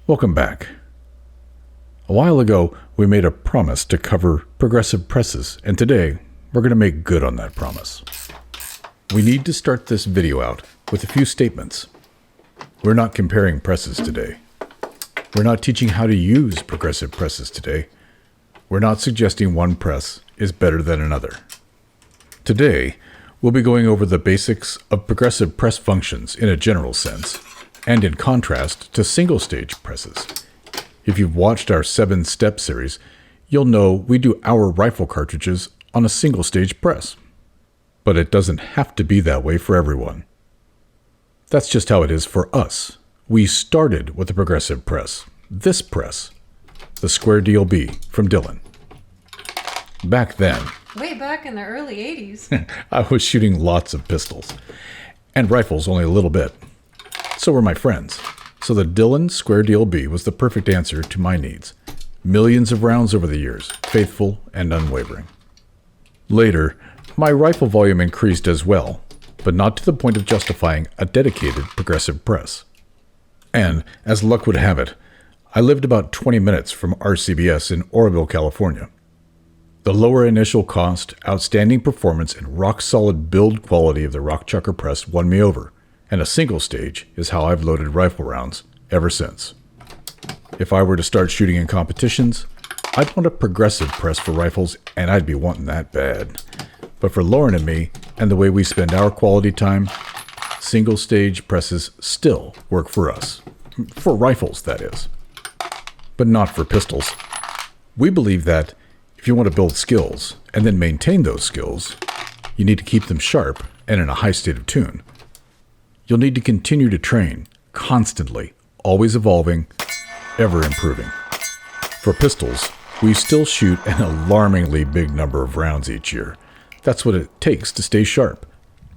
Welcome back. A while ago, we made a promise to cover progressive presses, and today, we're going to make good on that promise. We need to start this video out with a few statements. We're not comparing presses today. We're not teaching how to use progressive presses today. We're not suggesting one press is better than another. Today, we'll be going over the basics of progressive press functions in a general sense, and in contrast to single-stage presses. If you've watched our 7-step series, you'll know we do our rifle cartridges on a single-stage press. But it doesn't have to be that way for everyone. That's just how it is for us. We started with a progressive press, this press, the Square Deal B from Dillon. Back then, way back in the early 80s, I was shooting lots of pistols, and rifles only a little bit. So were my friends. So the Dillon Square Deal B was the perfect answer to my needs. Millions of rounds over the years, faithful and unwavering. Later, my rifle volume increased as well, but not to the point of justifying a dedicated progressive press. And, as luck would have it, I lived about 20 minutes from RCBS in Oroville, California. The lower initial cost, outstanding performance, and rock-solid build quality of the Rock Chucker press won me over, and a single stage is how I've loaded rifle rounds ever since. If I were to start shooting in competitions, I'd want a progressive press for rifles, and I'd be wanting that bad. But for Lauren and me, and the way we spend our quality time, single stage presses still work for us. For rifles, that is. But not for pistols. We believe that if you want to build skills, and then maintain those skills, you need to keep them sharp and in a high state of tune. You'll need to continue to train, constantly, always evolving, ever improving. For pistols, we still shoot an alarmingly big number of rounds each year. That's what it takes to stay sharp.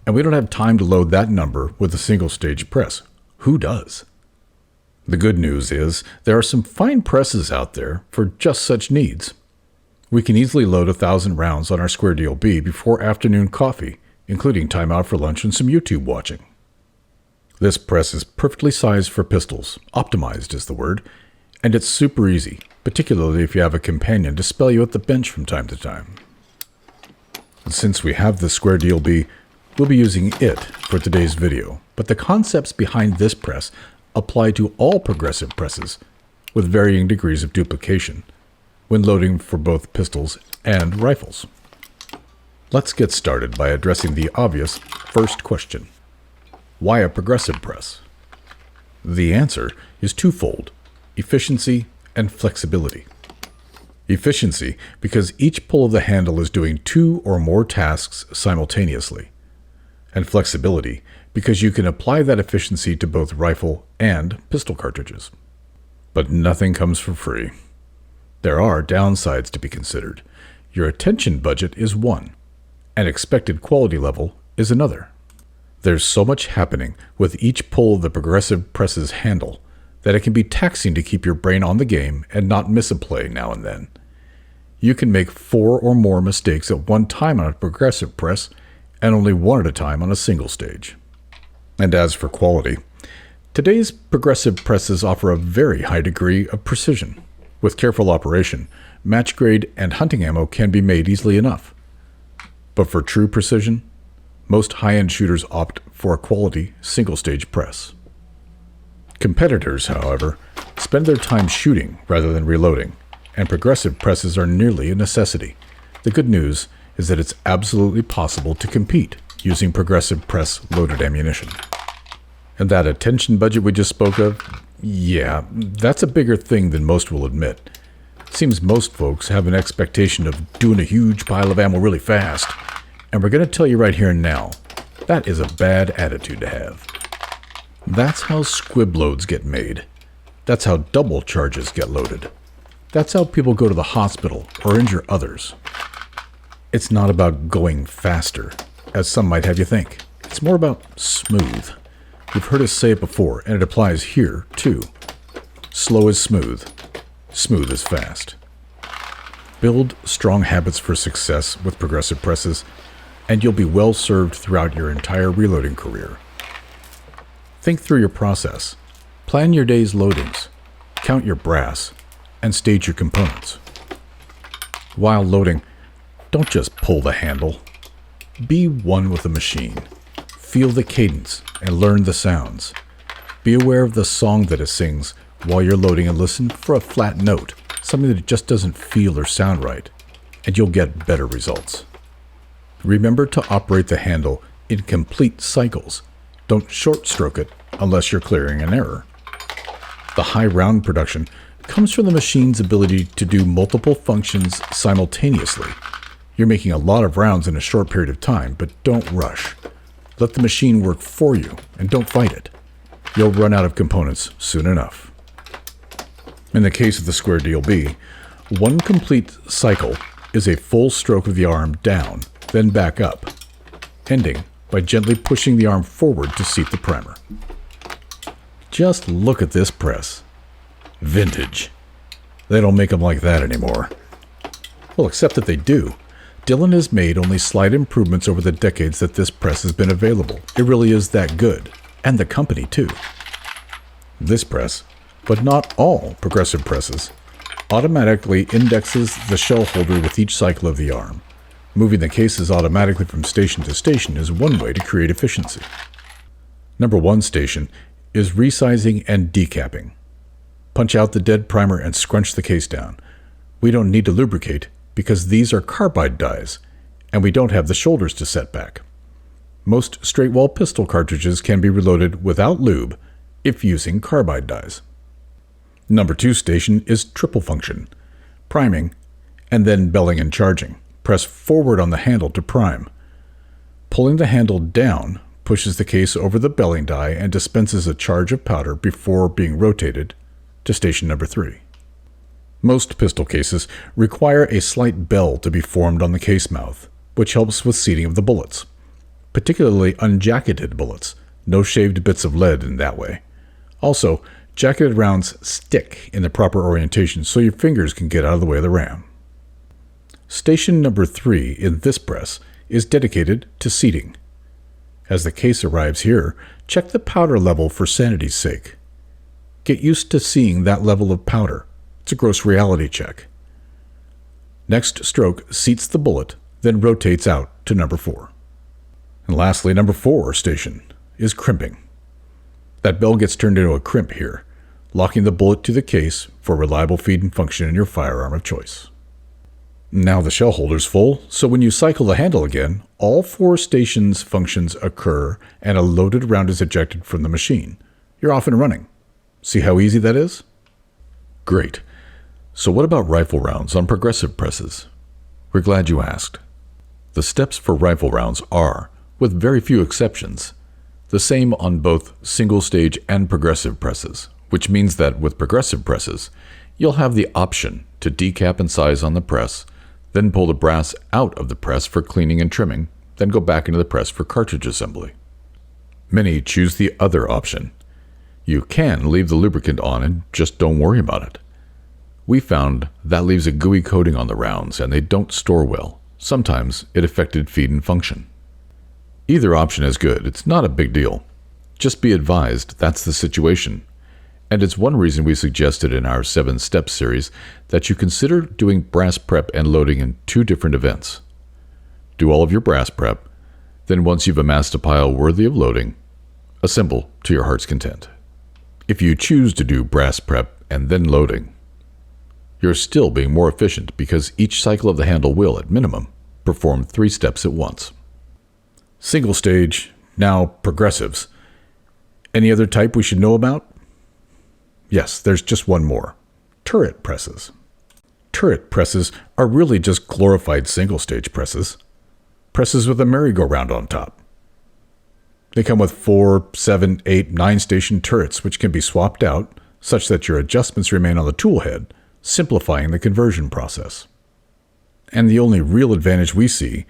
And we don't have time to load that number with a single-stage press. Who does? The good news is there are some fine presses out there for just such needs. We can easily load 1,000 rounds on our Square Deal B before afternoon coffee, including time out for lunch and some YouTube watching. This press is perfectly sized for pistols, optimized is the word, and it's super easy, particularly if you have a companion to spell you at the bench from time to time. And since we have the Square Deal B, we'll be using it for today's video, but the concepts behind this press apply to all progressive presses with varying degrees of duplication when loading for both pistols and rifles. Let's get started by addressing the obvious first question. Why a progressive press? The answer is twofold: efficiency and flexibility. Efficiency, because each pull of the handle is doing 2 or more tasks simultaneously. And flexibility, because you can apply that efficiency to both rifle and pistol cartridges. But nothing comes for free. There are downsides to be considered. Your attention budget is one, and expected quality level is another. There's so much happening with each pull of the progressive press's handle that it can be taxing to keep your brain on the game and not miss a play now and then. You can make 4 or more mistakes at one time on a progressive press and only one at a time on a single stage. And as for quality, today's progressive presses offer a very high degree of precision. With careful operation, match grade and hunting ammo can be made easily enough. But for true precision, most high-end shooters opt for a quality single-stage press. Competitors, however, spend their time shooting rather than reloading, and progressive presses are nearly a necessity. The good news is that it's absolutely possible to compete using progressive press-loaded ammunition. And that attention budget we just spoke of, yeah, that's a bigger thing than most will admit. Seems most folks have an expectation of doing a huge pile of ammo really fast. And we're going to tell you right here and now, that is a bad attitude to have. That's how squib loads get made. That's how double charges get loaded. That's how people go to the hospital or injure others. It's not about going faster, as some might have you think. It's more about smooth. You've heard us say it before, and it applies here, too. Slow is smooth. Smooth is fast. Build strong habits for success with progressive presses, and you'll be well served throughout your entire reloading career. Think through your process. Plan your day's loadings. count your brass, and stage your components. While loading, don't just pull the handle. Be one with the machine. Feel the cadence and learn the sounds. Be aware of the song that it sings while you're loading and listen for a flat note, something that just doesn't feel or sound right, and you'll get better results. Remember to operate the handle in complete cycles. Don't short stroke it unless you're clearing an error. The high round production comes from the machine's ability to do multiple functions simultaneously. You're making a lot of rounds in a short period of time, but don't rush. Let the machine work for you and don't fight it. You'll run out of components soon enough. In the case of the Square Deal B, one complete cycle is a full stroke of the arm down, then back up, ending by gently pushing the arm forward to seat the primer. Just look at this press. Vintage. They don't make them like that anymore. Well, except that they do. Dillon has made only slight improvements over the decades that this press has been available. It really is that good. And the company, too. This press, but not all progressive presses, automatically indexes the shell holder with each cycle of the arm. Moving the cases automatically from station to station is one way to create efficiency. Number 1 station is resizing and decapping. Punch out the dead primer and scrunch the case down. We don't need to lubricate because these are carbide dies, and we don't have the shoulders to set back. Most straight-wall pistol cartridges can be reloaded without lube if using carbide dies. Number 2 station is triple function, priming, and then belling and charging. Press forward on the handle to prime. Pulling the handle down pushes the case over the belling die and dispenses a charge of powder before being rotated to station number 3. Most pistol cases require a slight bell to be formed on the case mouth, which helps with seating of the bullets, particularly unjacketed bullets. No shaved bits of lead in that way. Also, jacketed rounds stick in the proper orientation so your fingers can get out of the way of the ram. Station number 3 in this press is dedicated to seating. As the case arrives here, check the powder level for sanity's sake. Get used to seeing that level of powder. It's a gross reality check. Next stroke seats the bullet, then rotates out to number 4. And lastly, number 4 station is crimping. That bell gets turned into a crimp here, locking the bullet to the case for reliable feed and function in your firearm of choice. Now the shell holder's full, so when you cycle the handle again, all 4 stations' functions occur and a loaded round is ejected from the machine. You're off and running. See how easy that is? Great. So what about rifle rounds on progressive presses? We're glad you asked. The steps for rifle rounds are, with very few exceptions, the same on both single-stage and progressive presses, which means that with progressive presses, you'll have the option to decap and size on the press, then pull the brass out of the press for cleaning and trimming, then go back into the press for cartridge assembly. Many choose the other option. You can leave the lubricant on and just don't worry about it. We found that leaves a gooey coating on the rounds and they don't store well. Sometimes it affected feed and function. Either option is good. It's not a big deal. Just be advised that's the situation. And it's one reason we suggested in our 7-step series that you consider doing brass prep and loading in 2 different events. Do all of your brass prep, then once you've amassed a pile worthy of loading, assemble to your heart's content. If you choose to do brass prep and then loading, you're still being more efficient because each cycle of the handle will, at minimum, perform 3 steps at once. Single stage, now progressives. Any other type we should know about? Yes, there's just one more. Turret presses. Turret presses are really just glorified single-stage presses. Presses with a merry-go-round on top. They come with 4, 7, 8, 9-station turrets which can be swapped out such that your adjustments remain on the tool head, simplifying the conversion process. And the only real advantage we see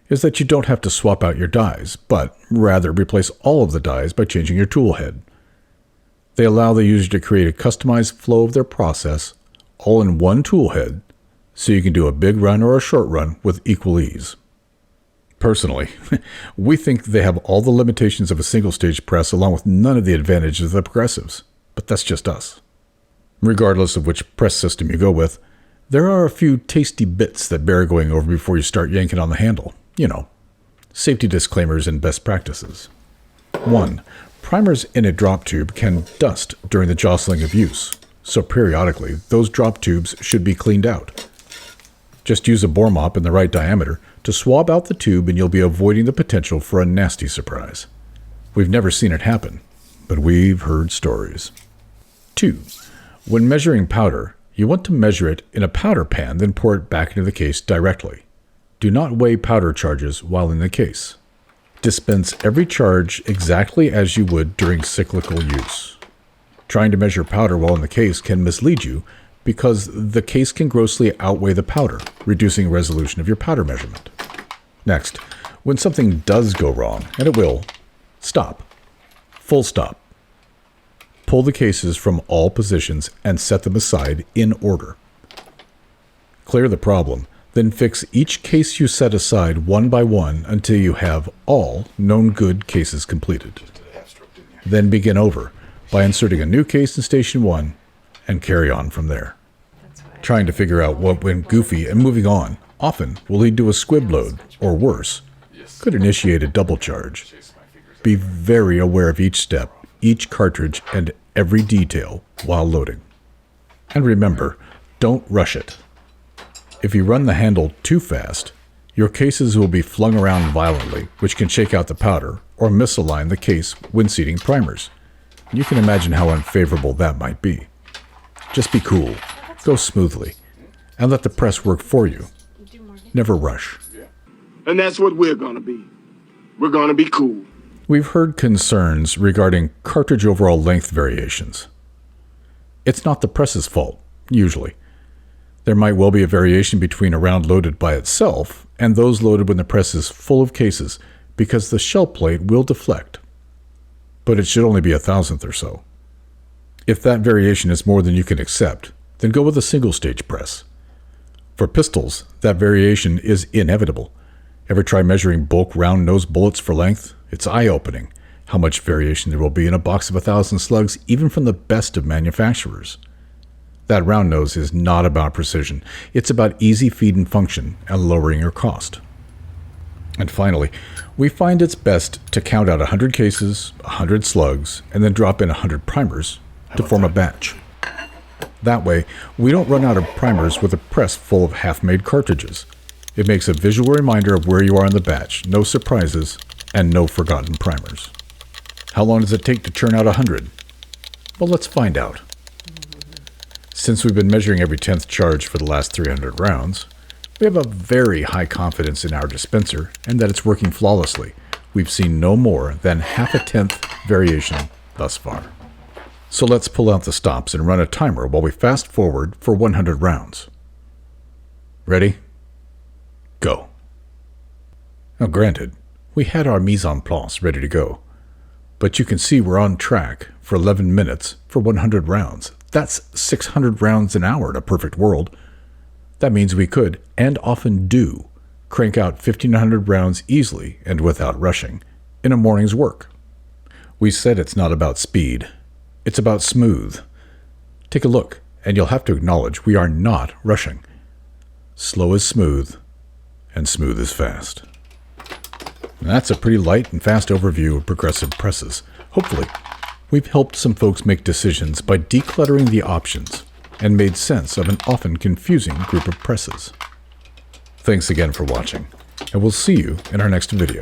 is that you don't have to swap out your dies, but rather replace all of the dies by changing your tool head. They allow the user to create a customized flow of their process all in one tool head, so you can do a big run or a short run with equal ease. Personally, we think they have all the limitations of a single-stage press along with none of the advantages of the progressives, but that's just us. Regardless of which press system you go with, there are a few tasty bits that bear going over before you start yanking on the handle. You know, safety disclaimers and best practices. 1. Primers in a drop tube can dust during the jostling of use, so periodically those drop tubes should be cleaned out. Just use a bore mop in the right diameter to swab out the tube and you'll be avoiding the potential for a nasty surprise. We've never seen it happen, but we've heard stories. 2. When measuring powder, you want to measure it in a powder pan, then pour it back into the case directly. Do not weigh powder charges while in the case. Dispense every charge exactly as you would during cyclical use. Trying to measure powder while in the case can mislead you because the case can grossly outweigh the powder, reducing resolution of your powder measurement. Next, when something does go wrong, and it will, stop. Full stop. Pull the cases from all positions and set them aside in order. Clear the problem, then fix each case you set aside one by one until you have all known good cases completed. Then begin over by inserting a new case in Station 1 and carry on from there. Trying to figure out what went goofy and moving on often will lead to a squib load, or worse, could initiate a double charge. Be very aware of each step, each cartridge, and every detail while loading. And remember, don't rush it. If you run the handle too fast, your cases will be flung around violently, which can shake out the powder or misalign the case when seating primers. You can imagine how unfavorable that might be. Just be cool, go smoothly, and let the press work for you. Never rush. And that's what we're gonna be. We're gonna be cool. We've heard concerns regarding cartridge overall length variations. It's not the press's fault, usually. There might well be a variation between a round loaded by itself and those loaded when the press is full of cases because the shell plate will deflect. But it should only be 1/1000th or so. If that variation is more than you can accept, then go with a single-stage press. For pistols, that variation is inevitable. Ever try measuring bulk round-nose bullets for length? It's eye-opening how much variation there will be in a box of 1,000 slugs, even from the best of manufacturers. That round nose is not about precision. It's about easy feed and function and lowering your cost. And finally, we find it's best to count out 100 cases, 100 slugs, and then drop in 100 primers to form a batch. That way, we don't run out of primers with a press full of half-made cartridges. It makes a visual reminder of where you are in the batch, no surprises, and no forgotten primers. How long does it take to churn out 100? Well, let's find out. Since we've been measuring every 10th charge for the last 300 rounds, we have a very high confidence in our dispenser and that it's working flawlessly. We've seen no more than 1/2 variation thus far. So let's pull out the stops and run a timer while we fast forward for 100 rounds. Ready? Go. Now granted, we had our mise en place ready to go, but you can see we're on track for 11 minutes for 100 rounds. That's 600 rounds an hour in a perfect world. That means we could, and often do, crank out 1,500 rounds easily and without rushing in a morning's work. We said it's not about speed. It's about smooth. Take a look, and you'll have to acknowledge we are not rushing. Slow is smooth, and smooth is fast. And that's a pretty light and fast overview of progressive presses. Hopefully, we've helped some folks make decisions by decluttering the options and made sense of an often confusing group of presses. Thanks again for watching, and we'll see you in our next video.